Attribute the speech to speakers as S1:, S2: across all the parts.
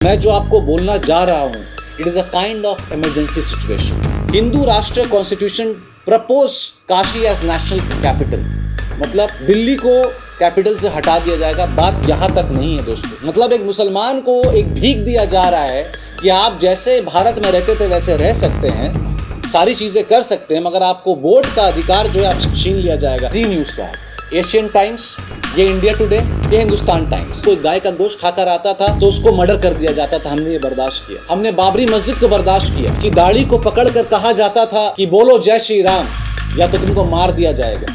S1: मैं जो आपको बोलना जा रहा हूँ, it is a kind of emergency situation. Hindu राष्ट्रीय constitution propose Kashi as national capital, मतलब दिल्ली को कैपिटल से हटा दिया जाएगा। बात यहाँ तक नहीं है दोस्तों, मतलब एक मुसलमान को एक भीख दिया जा रहा है कि आप जैसे भारत में रहते थे वैसे रह सकते हैं, सारी चीजें कर सकते हैं, मगर आपको वोट का अधिकार जो है आप छीन लिया जाएगा। जी न्यूज का, एशियन टाइम्स, ये इंडिया टुडे, ये हिंदुस्तान टाइम्स। कोई गाय का गोश्त खाकर आता था तो उसको मर्डर कर दिया जाता था, हमने ये बर्दाश्त किया। हमने बाबरी मस्जिद को बर्दाश्त किया, उसकी दाढ़ी को पकड़कर कहा जाता था कि बोलो जय श्री राम या तो तुमको मार दिया जाएगा,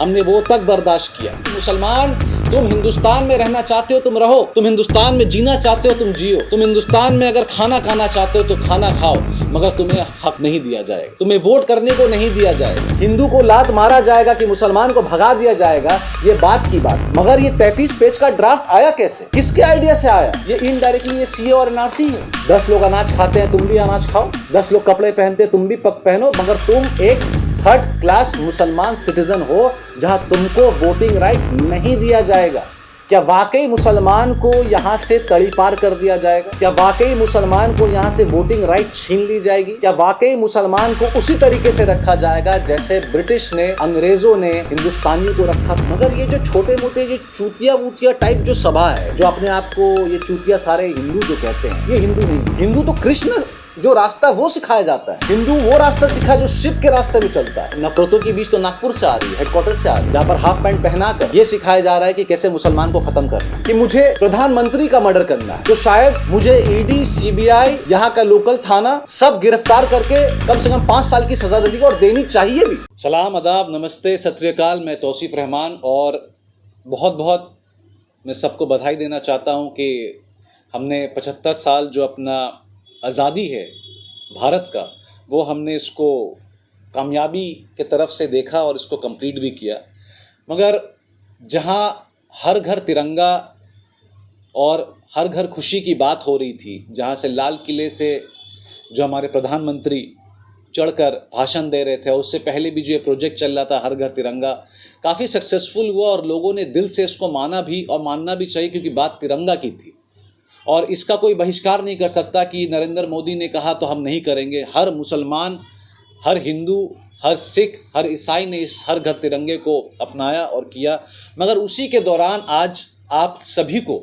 S1: हमने वो तक बर्दाश्त किया। मुसलमान, तुम हिंदुस्तान में रहना चाहते हो तुम रहो, तुम हिंदुस्तान में जीना चाहते हो तुम जियो, तुम हिंदुस्तान में अगर खाना खाना चाहते हो तो खाना खाओ, मगर तुम्हें हक नहीं दिया जाएगा, तुम्हें वोट करने को नहीं दिया जाएगा। हिंदू को लात मारा जाएगा कि मुसलमान को भगा दिया जाएगा, ये बात की बात। मगर ये 33 पेज का ड्राफ्ट आया कैसे, किसके आइडिया से आया? ये इनडायरेक्टली ये सीए और एनआरसी है। 10 लोग अनाज खाते हैं, तुम भी अनाज खाओ। 10 लोग कपड़े पहनते हैं, तुम भी पहनो, मगर तुम एक थर्ड क्लास मुसलमान सिटीजन हो जहां तुमको वोटिंग राइट नहीं दिया जाएगा। क्या वाकई मुसलमान को यहां से तड़ी पार कर दिया जाएगा? क्या वाकई मुसलमान को यहां से वोटिंग राइट छीन ली जाएगी? क्या वाकई मुसलमान को उसी तरीके से रखा जाएगा जैसे ब्रिटिश ने, अंग्रेजों ने हिंदुस्तानियों को रखा? मगर ये जो छोटे मोटे ये चूतिया वूतिया टाइप जो सभा है, जो अपने आप को ये चूतिया सारे हिंदू जो कहते हैं, ये हिंदू नहीं। हिंदू तो कृष्ण जो रास्ता वो सिखाया जाता है, हिंदू वो रास्ता सिखा जो शिव के रास्ते में चलता है। नफरतों की बीच तो नागपुर से आ रही है, हेडक्वार्टर से आ रही है, जहाँ पर हाफ पैंट पहनाकर ये सिखाया जा रहा है कि कैसे मुसलमान को खत्म करना, कि मुझे प्रधानमंत्री का मर्डर करना है, तो शायद मुझे ईडी, सीबीआई, यहाँ का लोकल थाना सब गिरफ्तार करके कम से कम 5 साल की सजा देगी और देनी चाहिए भी। सलाम, आदाब, नमस्ते, सत श्री अकाल। मैं तौसीफ रहमान और बहुत बहुत मैं सबको बधाई देना चाहता हूँ कि हमने 75 साल जो अपना आज़ादी है भारत का, वो हमने इसको कामयाबी के तरफ से देखा और इसको कंप्लीट भी किया। मगर जहाँ हर घर तिरंगा और हर घर खुशी की बात हो रही थी, जहाँ से लाल किले से जो हमारे प्रधानमंत्री चढ़कर भाषण दे रहे थे, उससे पहले भी जो ये प्रोजेक्ट चल रहा था हर घर तिरंगा, काफ़ी सक्सेसफुल हुआ और लोगों ने दिल से इसको माना भी और मानना भी चाहिए, क्योंकि बात तिरंगा की थी और इसका कोई बहिष्कार नहीं कर सकता कि नरेंद्र मोदी ने कहा तो हम नहीं करेंगे। हर मुसलमान, हर हिंदू, हर सिख, हर ईसाई ने इस हर घर तिरंगे को अपनाया और किया। मगर उसी के दौरान आज आप सभी को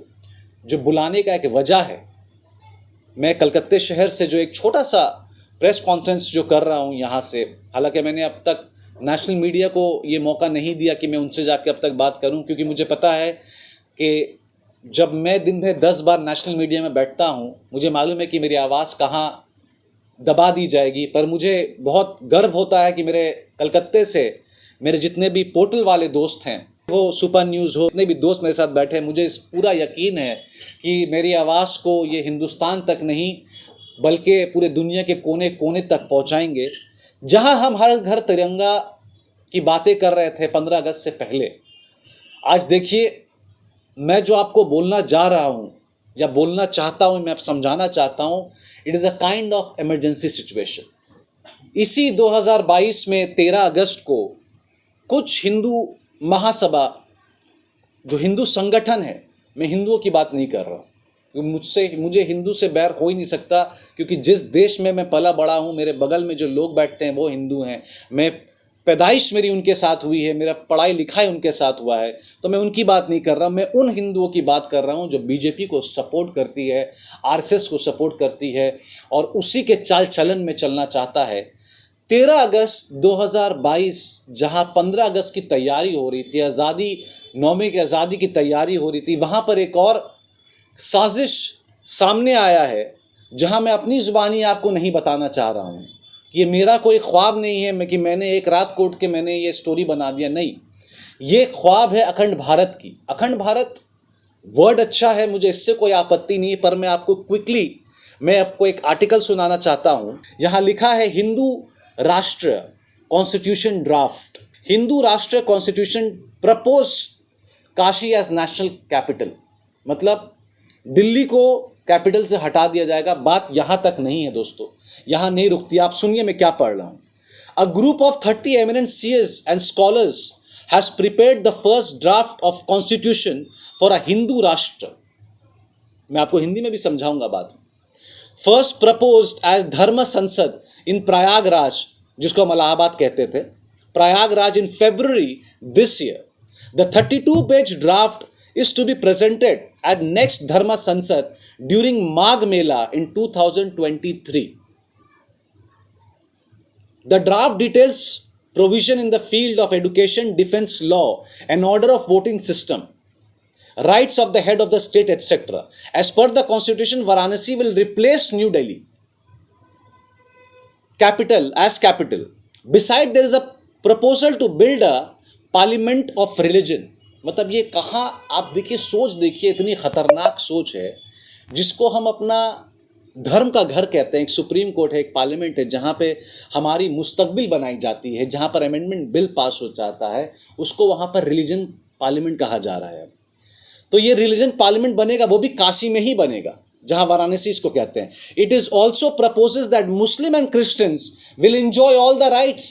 S1: जो बुलाने का एक वजह है, मैं कलकत्ते शहर से जो एक छोटा सा प्रेस कॉन्फ्रेंस जो कर रहा हूँ यहाँ से, हालांकि मैंने अब तक नेशनल मीडिया को ये मौका नहीं दिया कि मैं उनसे जाके अब तक बात करूँ, क्योंकि मुझे पता है कि जब मैं दिन भर 10 बार नेशनल मीडिया में बैठता हूँ, मुझे मालूम है कि मेरी आवाज़ कहाँ दबा दी जाएगी। पर मुझे बहुत गर्व होता है कि मेरे कलकत्ते से मेरे जितने भी पोर्टल वाले दोस्त हैं, वो सुपर न्यूज़ हो, जितने भी दोस्त मेरे साथ बैठे हैं, मुझे इस पूरा यकीन है कि मेरी आवाज़ को ये हिंदुस्तान तक नहीं बल्कि पूरे दुनिया के कोने कोने तक पहुँचाएंगे। जहाँ हम हर घर तिरंगा की बातें कर रहे थे 15 अगस्त से पहले, आज देखिए मैं जो आपको बोलना जा रहा हूँ या बोलना चाहता हूँ, मैं आप समझाना चाहता हूँ, it is a kind of emergency situation. इसी 2022 में 13 अगस्त को कुछ हिंदू महासभा, जो हिंदू संगठन है, मैं हिंदुओं की बात नहीं कर रहा हूँ, मुझे हिंदू से बैर हो ही नहीं सकता, क्योंकि जिस देश में मैं पला बड़ा हूँ, मेरे बगल में जो लोग बैठते हैं वो हिंदू हैं, मैं पैदाइश मेरी उनके साथ हुई है, मेरा पढ़ाई लिखाई उनके साथ हुआ है, तो मैं उनकी बात नहीं कर रहा, मैं उन हिंदुओं की बात कर रहा हूँ जो बीजेपी को सपोर्ट करती है, आरएसएस को सपोर्ट करती है और उसी के चाल चलन में चलना चाहता है। 13 अगस्त 2022 जहाँ 15 अगस्त की तैयारी हो रही थी, आज़ादी, 9वीं की आज़ादी की तैयारी हो रही थी, वहाँ पर एक और साजिश सामने आया है, जहाँ मैं अपनी ज़ुबानी आपको नहीं बताना चाह रहा हूँ। ये मेरा कोई ख्वाब नहीं है कि मैंने एक रात कोट के मैंने ये स्टोरी बना दिया, नहीं, ये ख्वाब है अखंड भारत की। अखंड भारत वर्ड अच्छा है, मुझे इससे कोई आपत्ति नहीं, पर मैं आपको क्विकली मैं आपको एक आर्टिकल सुनाना चाहता हूँ। यहाँ लिखा है Hindu Rashtra constitution draft, Hindu Rashtra constitution propose Kashi as national capital, मतलब दिल्ली को कैपिटल से हटा दिया जाएगा। बात यहाँ तक नहीं है दोस्तों, यहाँ नहीं रुकती। आप सुनिए मैं क्या पढ़ रहा हूँ। A group of 30 eminent seers and scholars has prepared the first draft of constitution for a Hindu Rashtra. मैं आपको हिंदी में भी समझाऊंगा बात। फर्स्ट प्रपोज्ड एज धर्म संसद इन प्रयागराज, जिसको हम इलाहाबाद कहते थे, प्रयागराज इन February this year. The 32-page draft is to be presented at next Dharma Sansad during Magh Mela in 2023. The draft details provision in the field of education, defense law, and order of voting system, rights of the head of the state, etc. As per the constitution, Varanasi will replace New Delhi capital as capital. Beside, there is a proposal to build a parliament of religion. मतलब ये कहाँ, आप देखिए, सोच देखिए, इतनी खतरनाक सोच है जिसको हम अपना धर्म का घर कहते हैं। एक सुप्रीम कोर्ट है, एक पार्लियामेंट है, जहाँ पे हमारी मुस्तकबिल बनाई जाती है, जहाँ पर अमेंडमेंट बिल पास हो जाता है, उसको वहाँ पर रिलीजन पार्लियामेंट कहा जा रहा है। तो ये रिलीजन पार्लियामेंट बनेगा, वो भी काशी में ही बनेगा, जहाँ वाराणसी इसको कहते हैं। It is also proposes that Muslim and Christians will enjoy all the rights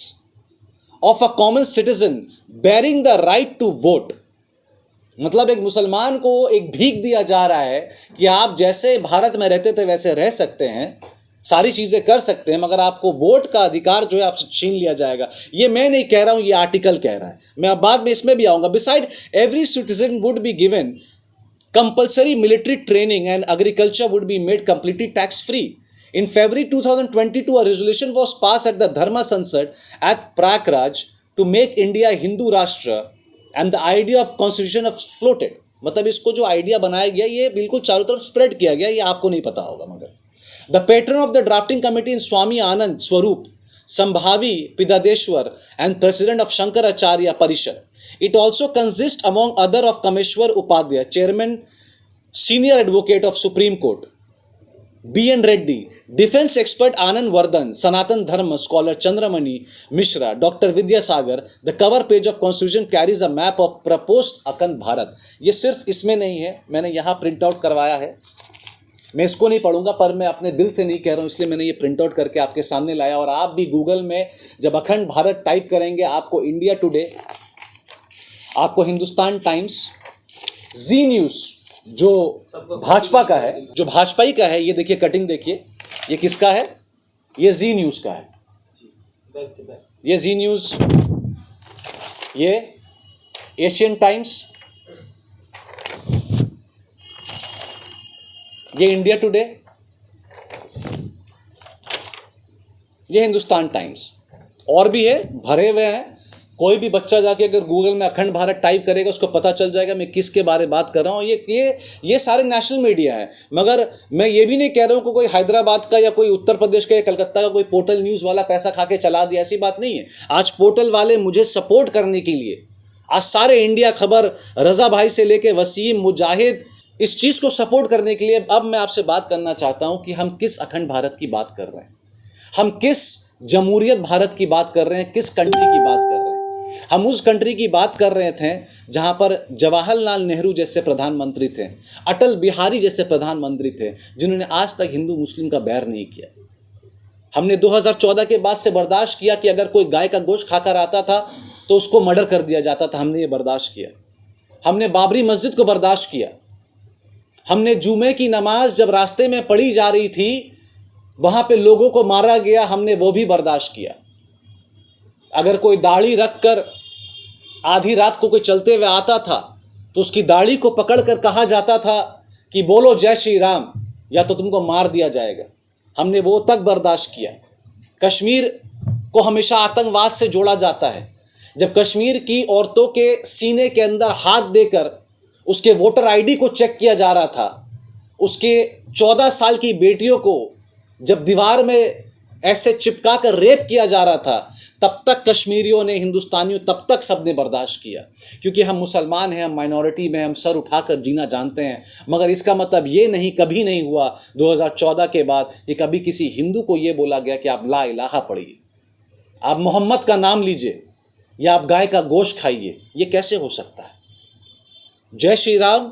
S1: of a common citizen bearing the right to vote. मतलब एक मुसलमान को एक भीख दिया जा रहा है कि आप जैसे भारत में रहते थे वैसे रह सकते हैं, सारी चीज़ें कर सकते हैं, मगर आपको वोट का अधिकार जो है आपसे छीन लिया जाएगा। ये मैं नहीं कह रहा हूँ, ये आर्टिकल कह रहा है, मैं अब बाद में इसमें भी आऊँगा। Beside, every citizen would be given compulsory military training and agriculture would be made completely tax free. In February 2022, a resolution was passed at the Dharma Sansad at Prayagraj to make India a Hindu Rashtra and the idea of constitution of floated. मतलब इसको जो idea बनाया गया ये बिल्कुल चारों तरफ spread किया गया, ये आपको नहीं पता होगा। मगर the pattern of the drafting committee in Swami Anand Swaroop Shambhavi Peethadheeshwar and president of Shankaracharya Parishad. It also consists among other of Kameshwar Upadhyay, chairman, senior advocate of Supreme Court, B.N. Reddy, defense expert Anand Vardhan, Sanatan Dharma scholar Chandramani Mishra, Dr. Vidyasagar. The cover page of Constitution carries a map of proposed Akhand Bharat. ये सिर्फ इसमें नहीं है, मैंने यहाँ print out करवाया है, मैं इसको नहीं पढ़ूंगा, पर मैं अपने दिल से नहीं कह रहा हूँ, इसलिए मैंने ये प्रिंट आउट करके आपके सामने लाया। और आप भी गूगल में जब अखंड भारत टाइप करेंगे, आपको इंडिया टुडे, आपको हिंदुस्तान टाइम्स, जी न्यूज़ जो भाजपा का है, जो भाजपाई का है, ये देखिए कटिंग देखिए, ये किसका है, ये जी न्यूज़ का है, ये जी न्यूज़, ये एशियन टाइम्स, ये इंडिया टुडे, ये हिंदुस्तान टाइम्स, और भी है, भरे हुए हैं। कोई भी बच्चा जाके अगर गूगल में अखंड भारत टाइप करेगा, उसको पता चल जाएगा मैं किसके बारे में बात कर रहा हूँ। ये सारे नेशनल मीडिया है। मगर मैं ये भी नहीं कह रहा हूँ कि कोई हैदराबाद का या कोई उत्तर प्रदेश का या कलकत्ता का कोई पोर्टल न्यूज़ वाला पैसा खा के चला दिया, ऐसी बात नहीं है। आज पोर्टल वाले मुझे सपोर्ट करने के लिए, आज सारे इंडिया खबर, रज़ा भाई से लेके वसीम, मुजाहिद, इस चीज़ को सपोर्ट करने के लिए अब मैं आपसे बात करना चाहता हूँ कि हम किस अखंड भारत की बात कर रहे हैं, हम किस जमहूरियत भारत की बात कर रहे हैं, किस कंट्री की बात कर रहे हैं। हम उस कंट्री की बात कर रहे थे जहां पर जवाहरलाल नेहरू जैसे प्रधानमंत्री थे, अटल बिहारी जैसे प्रधानमंत्री थे, जिन्होंने आज तक हिंदू मुस्लिम का बैर नहीं किया। हमने 2014 के बाद से बर्दाश्त किया कि अगर कोई गाय का गोश्त खाकर आता था तो उसको मर्डर कर दिया जाता था, हमने ये बर्दाश्त किया। हमने बाबरी मस्जिद को बर्दाश्त किया। हमने जुमे की नमाज जब रास्ते में पढ़ी जा रही थी, वहां पे लोगों को मारा गया, हमने वो भी बर्दाश्त किया। अगर कोई दाढ़ी रखकर आधी रात को कोई चलते हुए आता था तो उसकी दाढ़ी को पकड़कर कहा जाता था कि बोलो जय श्री राम, या तो तुमको मार दिया जाएगा। हमने वो तक बर्दाश्त किया। कश्मीर को हमेशा आतंकवाद से जोड़ा जाता है। जब कश्मीर की औरतों के सीने के अंदर हाथ देकर उसके वोटर आईडी को चेक किया जा रहा था, उसके 14 साल की बेटियों को जब दीवार में ऐसे चिपका कर रेप किया जा रहा था, तब तक कश्मीरियों ने, हिंदुस्तानियों, तब तक सबने बर्दाश्त किया। क्योंकि हम मुसलमान हैं, हम माइनॉरिटी में, हम सर उठाकर जीना जानते हैं। मगर इसका मतलब ये नहीं, कभी नहीं हुआ 2014 के बाद ये कभी किसी हिंदू को ये बोला गया कि आप ला इलाहा पढ़िए, आप मोहम्मद का नाम लीजिए, या आप गाय का गोश्त खाइए। ये कैसे हो सकता है? जय श्री राम,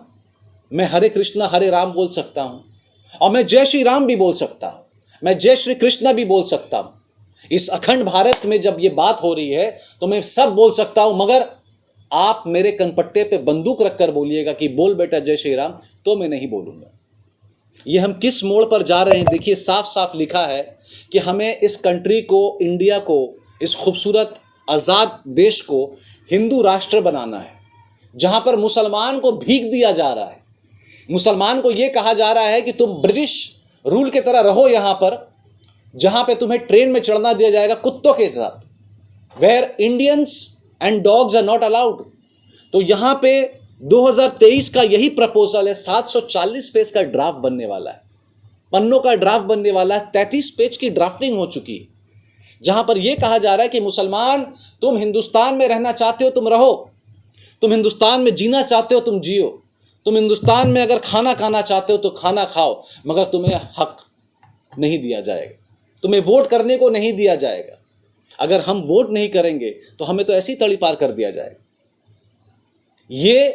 S1: मैं हरे कृष्णा हरे राम बोल सकता हूँ, और मैं जय श्री राम भी बोल सकता हूँ, मैं जय श्री कृष्णा भी बोल सकता हूँ। इस अखंड भारत में जब ये बात हो रही है तो मैं सब बोल सकता हूं, मगर आप मेरे कनपट्टे पे बंदूक रखकर बोलिएगा कि बोल बेटा जय श्री राम, तो मैं नहीं बोलूंगा। ये हम किस मोड़ पर जा रहे हैं, देखिए साफ साफ लिखा है कि हमें इस कंट्री को, इंडिया को, इस खूबसूरत आज़ाद देश को हिंदू राष्ट्र बनाना है, जहां पर मुसलमान को भीख दिया जा रहा है। मुसलमान को यह कहा जा रहा है कि तुम ब्रिटिश रूल की तरह रहो यहां पर, जहां पे तुम्हें ट्रेन में चढ़ना दिया जाएगा कुत्तों के साथ, where Indians and dogs are not allowed. तो यहां पे 2023 का यही प्रपोजल है। 740 पेज का ड्राफ्ट बनने वाला है, पन्नों का ड्राफ्ट बनने वाला है। 33 पेज की ड्राफ्टिंग हो चुकी है, जहां पर यह कहा जा रहा है कि मुसलमान, तुम हिंदुस्तान में रहना चाहते हो तुम रहो, तुम हिंदुस्तान में जीना चाहते हो तुम जियो, तुम हिंदुस्तान में अगर खाना खाना चाहते हो तो खाना खाओ, मगर तुम्हें हक नहीं दिया जाएगा, तुम्हें वोट करने को नहीं दिया जाएगा। अगर हम वोट नहीं करेंगे तो हमें तो ऐसी तड़ी पार कर दिया जाएगा। ये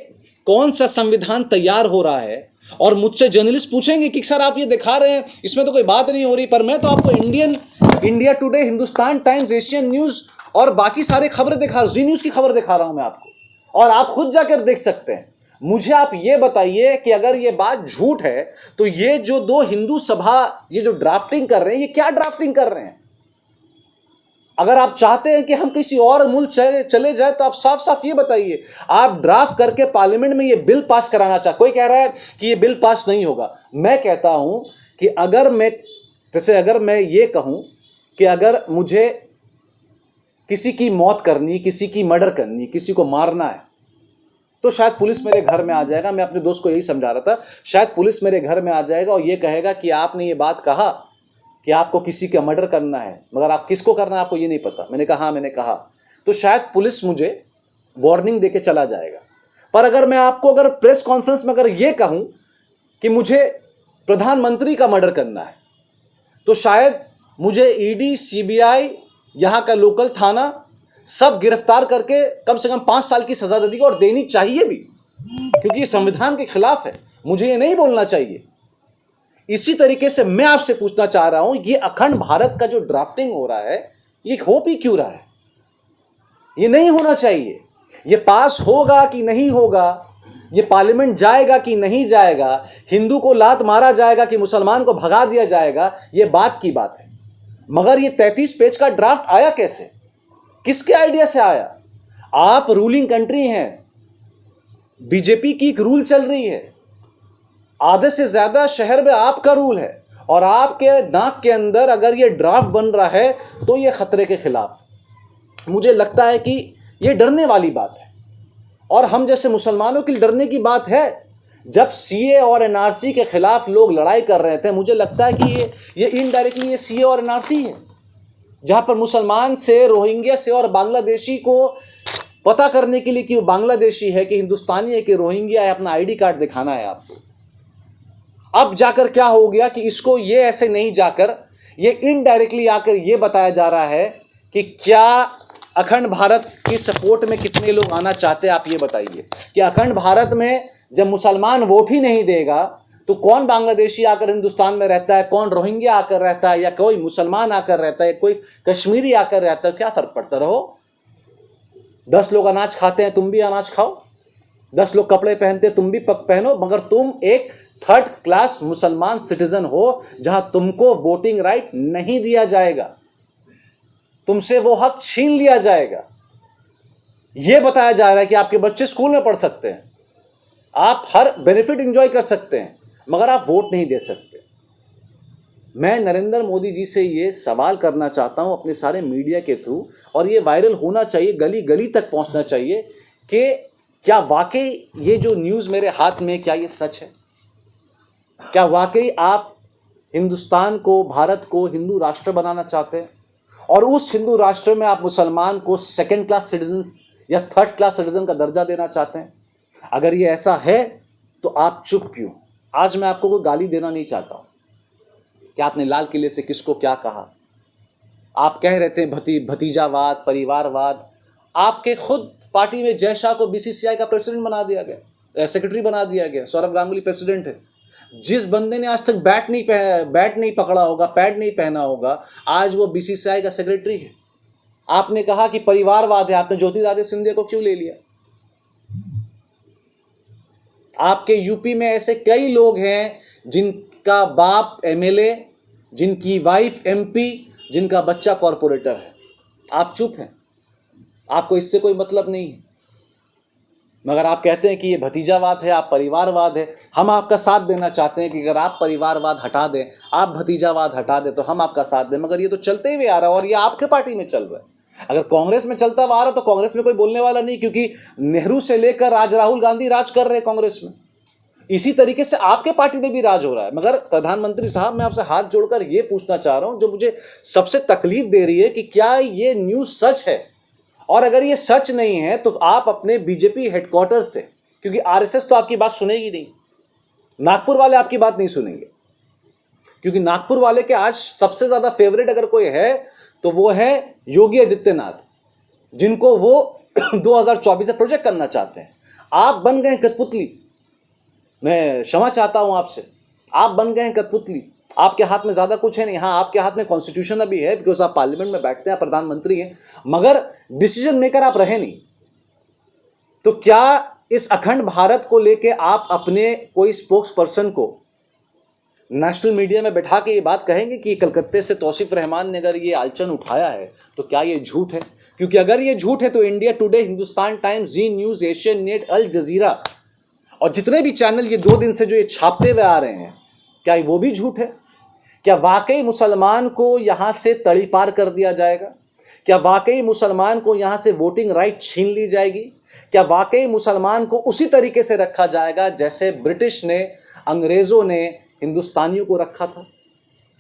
S1: कौन सा संविधान तैयार हो रहा है? और मुझसे जर्नलिस्ट पूछेंगे कि सर आप ये दिखा रहे हैं, इसमें तो कोई बात नहीं हो रही, पर मैं तो आपको India today, Hindustan times, Asian news और बाकी सारे खबरें दिखा रहा हूं, जी न्यूज की खबर दिखा रहा हूं मैं आपको, और आप खुद जाकर देख सकते हैं। मुझे आप ये बताइए कि अगर ये बात झूठ है तो ये जो दो हिंदू सभा ये जो ड्राफ्टिंग कर रहे हैं, ये क्या ड्राफ्टिंग कर रहे हैं? अगर आप चाहते हैं कि हम किसी और मुल्क चले जाए तो आप साफ साफ ये बताइए। आप ड्राफ्ट करके पार्लियामेंट में ये बिल पास कराना चाहते, कोई कह रहा है कि ये बिल पास नहीं होगा। मैं कहता हूं कि अगर मैं ये कहूं कि अगर मुझे किसी की मौत करनी, किसी की मर्डर करनी, किसी को मारना है, तो शायद पुलिस मेरे घर में आ जाएगा। मैं अपने दोस्त को यही समझा रहा था, शायद पुलिस मेरे घर में आ जाएगा और ये कहेगा कि आपने ये बात कहा कि आपको किसी का मर्डर करना है, मगर आप किसको करना है आपको ये नहीं पता। मैंने कहा हाँ मैंने कहा, तो शायद पुलिस मुझे वार्निंग देके चला जाएगा। पर अगर मैं आपको अगर प्रेस कॉन्फ्रेंस में अगर ये कहूं कि मुझे प्रधानमंत्री का मर्डर करना है, तो शायद मुझे ईडी, सीबीआई, यहां का लोकल थाना सब गिरफ्तार करके कम से कम 5 साल की सजा दे देगी, और देनी चाहिए भी, क्योंकि ये संविधान के खिलाफ है। मुझे ये नहीं बोलना चाहिए। इसी तरीके से मैं आपसे पूछना चाह रहा हूं, ये अखंड भारत का जो ड्राफ्टिंग हो रहा है, ये हो भी क्यों रहा है? ये नहीं होना चाहिए। ये पास होगा कि नहीं होगा, ये पार्लियामेंट जाएगा कि नहीं जाएगा, हिंदू को लात मारा जाएगा कि मुसलमान को भगा दिया जाएगा, ये बात की बात है। मगर ये 33 पेज का ड्राफ्ट आया कैसे? किसके आइडिया से आया? आप रूलिंग कंट्री हैं, बीजेपी की एक रूल चल रही है, आधे से ज्यादा शहर में आपका रूल है, और आपके नाक के अंदर अगर ये ड्राफ्ट बन रहा है तो ये खतरे के खिलाफ। मुझे लगता है कि ये डरने वाली बात है, और हम जैसे मुसलमानों के लिए डरने की बात है। जब सीए और एनआरसी के खिलाफ लोग लड़ाई कर रहे थे, मुझे लगता है कि ये इनडायरेक्टली ये सीए और एनआरसी है, जहां पर मुसलमान से, रोहिंग्या से और बांग्लादेशी को पता करने के लिए कि वो बांग्लादेशी है कि हिंदुस्तानी है कि रोहिंग्या है, अपना आईडी कार्ड दिखाना है आपको। अब जाकर क्या हो गया कि इसको ये ऐसे नहीं जाकर ये इनडायरेक्टली आकर ये बताया जा रहा है कि क्या अखंड भारत की सपोर्ट में कितने लोग आना चाहते हैं। आप ये बताइए कि अखंड भारत में जब मुसलमान वोट ही नहीं देगा तो कौन बांग्लादेशी आकर हिंदुस्तान में रहता है, कौन रोहिंग्या आकर रहता है, या कोई मुसलमान आकर रहता है, कोई कश्मीरी आकर रहता है, क्या फर्क पड़ता? रहो। 10 लोग अनाज खाते हैं, तुम भी अनाज खाओ। 10 लोग कपड़े पहनते हैं, तुम भी पहनो, मगर तुम एक 3rd क्लास मुसलमान सिटीजन हो, जहां तुमको वोटिंग राइट नहीं दिया जाएगा, तुमसे वो हक छीन लिया जाएगा। यह बताया जा रहा है कि आपके बच्चे स्कूल में पढ़ सकते हैं, आप हर बेनिफिट एंजॉय कर सकते हैं, मगर आप वोट नहीं दे सकते। मैं नरेंद्र मोदी जी से ये सवाल करना चाहता हूं अपने सारे मीडिया के थ्रू, और ये वायरल होना चाहिए, गली गली तक पहुंचना चाहिए कि क्या वाकई ये जो न्यूज़ मेरे हाथ में, क्या ये सच है? क्या वाकई आप हिंदुस्तान को, भारत को हिंदू राष्ट्र बनाना चाहते हैं, और उस हिंदू राष्ट्र में आप मुसलमान को 2nd क्लास सिटीजन या 3rd क्लास सिटीजन का दर्जा देना चाहते हैं? अगर ये ऐसा है तो आप चुप क्यों? आज मैं आपको कोई गाली देना नहीं चाहता हूं कि आपने लाल किले से किसको क्या कहा। आप कह रहे थे भतीजावाद, परिवारवाद। आपके खुद पार्टी में जय शाह को बीसीसीआई का प्रेसिडेंट बना दिया गया, सेक्रेटरी बना दिया गया। सौरभ गांगुली प्रेसिडेंट है। जिस बंदे ने आज तक बैट नहीं पकड़ा होगा, पैड नहीं पहना होगा, आज वो बीसीसीआई का सेक्रेटरी है। आपने कहा कि परिवारवाद है, आपने ज्योतिरादित्य सिंधिया को क्यों ले लिया? आपके यूपी में ऐसे कई लोग हैं जिनका बाप एमएलए, जिनकी वाइफ एमपी, जिनका बच्चा कॉरपोरेटर है। आप चुप हैं, आपको इससे कोई मतलब नहीं है, मगर आप कहते हैं कि ये भतीजावाद है, आप परिवारवाद है। हम आपका साथ देना चाहते हैं कि अगर आप परिवारवाद हटा दें, आप भतीजावाद हटा दें, तो हम आपका साथ दें, मगर ये तो चलते हुए आ रहा है और ये आपके पार्टी में चल रहा है। अगर कांग्रेस में चलता हुआ आ रहा तो कांग्रेस में कोई बोलने वाला नहीं, क्योंकि नेहरू से लेकर आज राहुल गांधी राज कर रहे हैं कांग्रेस में। इसी तरीके से आपके पार्टी में भी राज हो रहा है। मगर प्रधानमंत्री साहब, मैं आपसे हाथ जोड़कर ये पूछना चाह रहा हूं, जो मुझे सबसे तकलीफ दे रही है, कि क्या ये न्यूज़ सच है? और अगर ये सच नहीं है तो आप अपने बीजेपी हेडक्वार्टर से, क्योंकि आरएसएस तो आपकी बात सुनेगी नहीं, नागपुर वाले आपकी बात नहीं सुनेंगे, क्योंकि नागपुर वाले के आज सबसे ज्यादा फेवरेट अगर कोई है तो वो है योगी आदित्यनाथ, जिनको वो 2024 से प्रोजेक्ट करना चाहते हैं। आप बन गए कठपुतली, मैं क्षमा चाहता हूं आपसे, आप बन गए कठपुतली। आपके हाथ में ज्यादा कुछ है नहीं। हाँ, आपके हाथ में कॉन्स्टिट्यूशन अभी है, बिकॉज आप पार्लियामेंट में बैठते हैं, प्रधानमंत्री हैं, मगर डिसीजन मेकर आप रहे नहीं। तो क्या इस अखंड भारत को लेके आप अपने कोई स्पोक्स पर्सन को नेशनल मीडिया में बैठा के ये बात कहेंगे कि कलकत्ते से तौसीफ रहमान ने अगर ये आलचन उठाया है तो क्या ये झूठ है? क्योंकि अगर ये झूठ है तो इंडिया टुडे, हिंदुस्तान टाइम्स, जी न्यूज, एशियन नेट, अल जजीरा और जितने भी चैनल ये 2 दिन से जो ये छापते हुए आ रहे हैं, क्या वो भी झूठ है? क्या वाकई मुसलमान को यहां से तड़ीपार कर दिया जाएगा? क्या वाकई मुसलमान को यहां से वोटिंग राइट छीन ली जाएगी? क्या वाकई मुसलमान को उसी तरीके से रखा जाएगा जैसे ब्रिटिश ने, अंग्रेजों ने हिंदुस्तानियों को रखा था?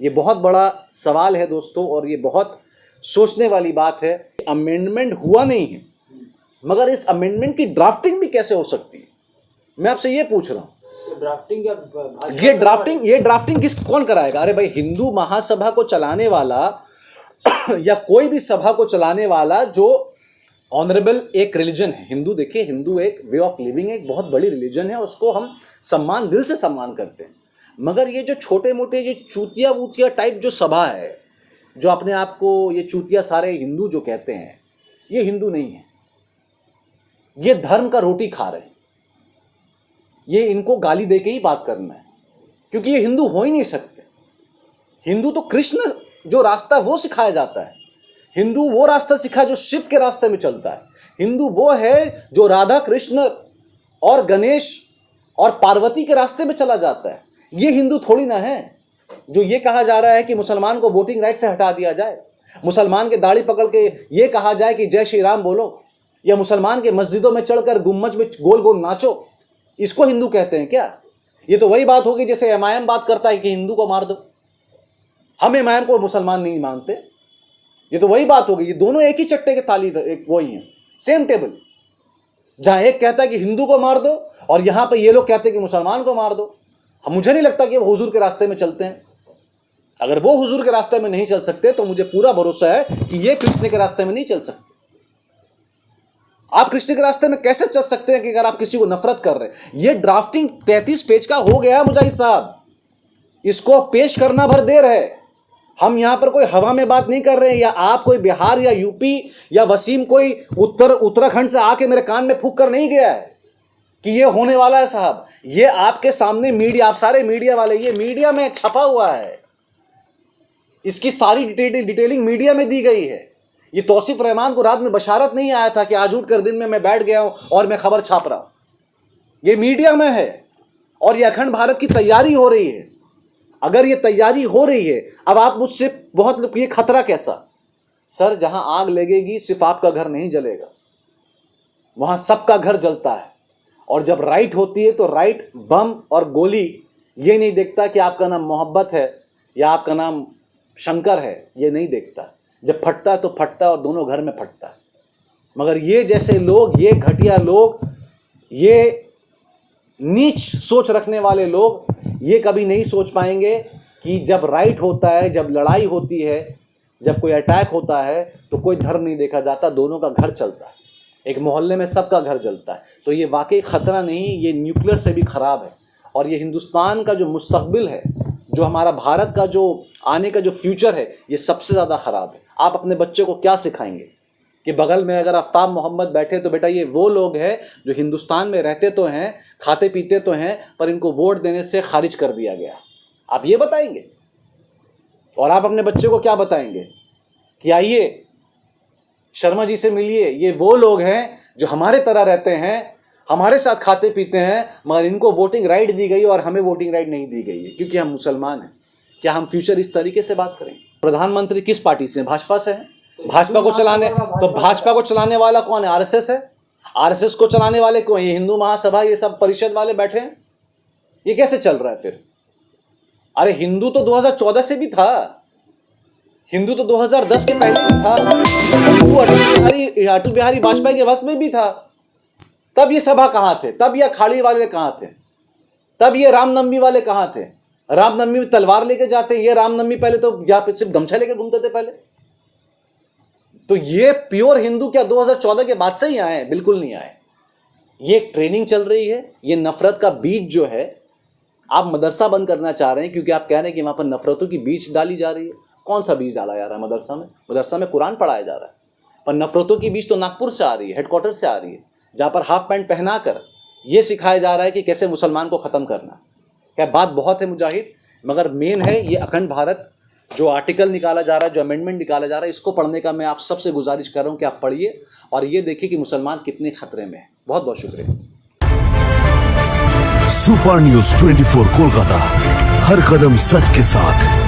S1: ये बहुत बड़ा सवाल है दोस्तों, और ये बहुत सोचने वाली बात है। अमेंडमेंट हुआ नहीं है, मगर इस अमेंडमेंट की ड्राफ्टिंग भी कैसे हो सकती है, मैं आपसे ये पूछ रहा हूं। ये ड्राफ्टिंग कौन कराएगा? अरे भाई, हिंदू महासभा को चलाने वाला या कोई भी सभा को चलाने वाला जो ऑनरेबल एक रिलीजन है, हिंदू, देखिए हिंदू एक वे ऑफ लिविंग है, एक बहुत बड़ी रिलीजन है, उसको हम सम्मान, दिल से सम्मान करते हैं। मगर ये जो छोटे मोटे ये चूतिया वूतिया टाइप जो सभा है, जो अपने आप को ये चूतिया सारे हिंदू जो कहते हैं, ये हिंदू नहीं है, ये धर्म का रोटी खा रहे हैं। ये इनको गाली दे के ही बात करना है, क्योंकि ये हिंदू हो ही नहीं सकते। हिंदू तो कृष्ण जो रास्ता वो सिखाया जाता है, हिंदू वो रास्ता सिखा जो शिव के रास्ते में चलता है। हिंदू वो है जो राधा कृष्ण और गणेश और पार्वती के रास्ते में चला जाता है। ये हिंदू थोड़ी ना है जो ये कहा जा रहा है कि मुसलमान को वोटिंग राइट से हटा दिया जाए, मुसलमान के दाढ़ी पकड़ के ये कहा जाए कि जय श्री राम बोलो, या मुसलमान के मस्जिदों में चढ़कर गुम्मज में गोल गोल नाचो। इसको हिंदू कहते हैं क्या? ये तो वही बात होगी जैसे एमआईएम बात करता है कि हिंदू को मार दो। हम एमआईएम को मुसलमान नहीं मानते, ये तो वही बात होगी। ये दोनों एक ही चट्टे के ताली, एक वही है, सेम टेबल, जहां एक कहता है कि हिंदू को मार दो और यहां पे ये लोग कहते हैं कि मुसलमान को मार दो। मुझे नहीं लगता कि वो हुजूर के रास्ते में चलते हैं। अगर वो हुजूर के रास्ते में नहीं चल सकते तो मुझे पूरा भरोसा है कि ये कृष्ण के रास्ते में नहीं चल सकते। आप कृष्ण के रास्ते में कैसे चल सकते हैं कि अगर आप किसी को नफरत कर रहे हैं? ये ड्राफ्टिंग 33 पेज का हो गया मुजाहिद साहब, इसको पेश करना भर देर है। हम यहां पर कोई हवा में बात नहीं कर रहे हैं, या आप कोई बिहार या यूपी या वसीम कोई उत्तराखंड से आके मेरे कान में फूंक कर नहीं गया है कि ये होने वाला है साहब। ये आपके सामने मीडिया, आप सारे मीडिया वाले, ये मीडिया में छपा हुआ है, इसकी सारी डिटेलिंग मीडिया में दी गई है। ये तौसीफ रहमान को रात में बशारत नहीं आया था कि आज उठ कर दिन में मैं बैठ गया हूं और मैं खबर छाप रहा हूं। ये मीडिया में है और ये अखंड भारत की तैयारी हो रही है। अगर ये तैयारी हो रही है, अब आप मुझसे बहुत, ये खतरा कैसा? सर, जहां आग लगेगी सिर्फ आपका घर नहीं जलेगा, वहां सबका घर जलता है। और जब राइट होती है तो राइट बम और गोली ये नहीं देखता कि आपका नाम मोहब्बत है या आपका नाम शंकर है, ये नहीं देखता। जब फटता है तो फटता है और दोनों घर में फटता है। मगर ये जैसे लोग, ये घटिया लोग, ये नीच सोच रखने वाले लोग ये कभी नहीं सोच पाएंगे कि जब राइट होता है, जब लड़ाई होती है, जब कोई अटैक होता है तो कोई धर्म नहीं देखा जाता, दोनों का घर चलता है। एक मोहल्ले में सबका घर जलता है। तो ये वाकई खतरा नहीं, ये न्यूक्लियर से भी खराब है। और ये हिंदुस्तान का जो मुस्तकबिल है, जो हमारा भारत का जो आने का जो फ्यूचर है, ये सबसे ज़्यादा ख़राब है। आप अपने बच्चे को क्या सिखाएंगे कि बगल में अगर आफ्ताब मोहम्मद बैठे तो बेटा ये वो लोग हैं जो हिंदुस्तान में रहते तो हैं, खाते पीते तो हैं, पर इनको वोट देने से खारिज कर दिया गया। आप ये बताएंगे? और आप अपने बच्चे को क्या बताएंगे कि आइए शर्मा जी से मिलिए, ये वो लोग हैं जो हमारे तरह रहते हैं, हमारे साथ खाते पीते हैं, मगर इनको वोटिंग राइट दी गई और हमें वोटिंग राइट नहीं दी गई है क्योंकि हम मुसलमान हैं। क्या हम फ्यूचर इस तरीके से बात करें? प्रधानमंत्री किस पार्टी से? भाजपा से है। भाजपा को चलाने वाला कौन है? आरएसएस है। आरएसएस को चलाने वाले कौन? ये हिंदू महासभा, ये सब परिषद वाले बैठे हैं। ये कैसे चल रहा है फिर? अरे हिंदू तो 2014 से भी था, हिंदू तो 2010 के पहले भी था, हिंदू अटल बिहारी वाजपेयी के वक्त में भी था। तब ये सभा कहां थे? तब ये अखाड़ी वाले कहां थे? तब ये रामनवमी वाले कहां थे? रामनवमी में तलवार लेके जाते, ये रामनवमी पहले तो यहाँ पे सिर्फ गमछा लेके घूमते थे पहले। तो ये प्योर हिंदू क्या 2014 के बाद से ही आए? बिल्कुल नहीं आए। ये एक ट्रेनिंग चल रही है। ये नफरत का बीज जो है, आप मदरसा बंद करना चाह रहे हैं क्योंकि आप कह रहे हैं कि वहां पर नफरतों की बीज डाली जा रही है। कौन सा बीज डाला जा रहा है मदरसा में? मदरसा में कुरान पढ़ाया जा रहा है, पर नफरतों की बीज तो नागपुर से आ रही है, हेडक्वार्टर से आ रही है, जहां पर हाफ पैंट पहनाकर यह सिखाया जा रहा है कि कैसे मुसलमान को खत्म करना। क्या बात बहुत है मुजाहिद, मगर मेन है ये अखंड भारत जो आर्टिकल निकाला जा रहा है, जो अमेंडमेंट निकाला जा रहा है, इसको पढ़ने का मैं आप सबसे गुजारिश कर रहा हूं कि आप पढ़िए और ये देखिए कि मुसलमान कितने खतरे में है। बहुत बहुत शुक्रिया।
S2: सुपर न्यूज़ 24 कोलकाता, हर कदम सच के साथ।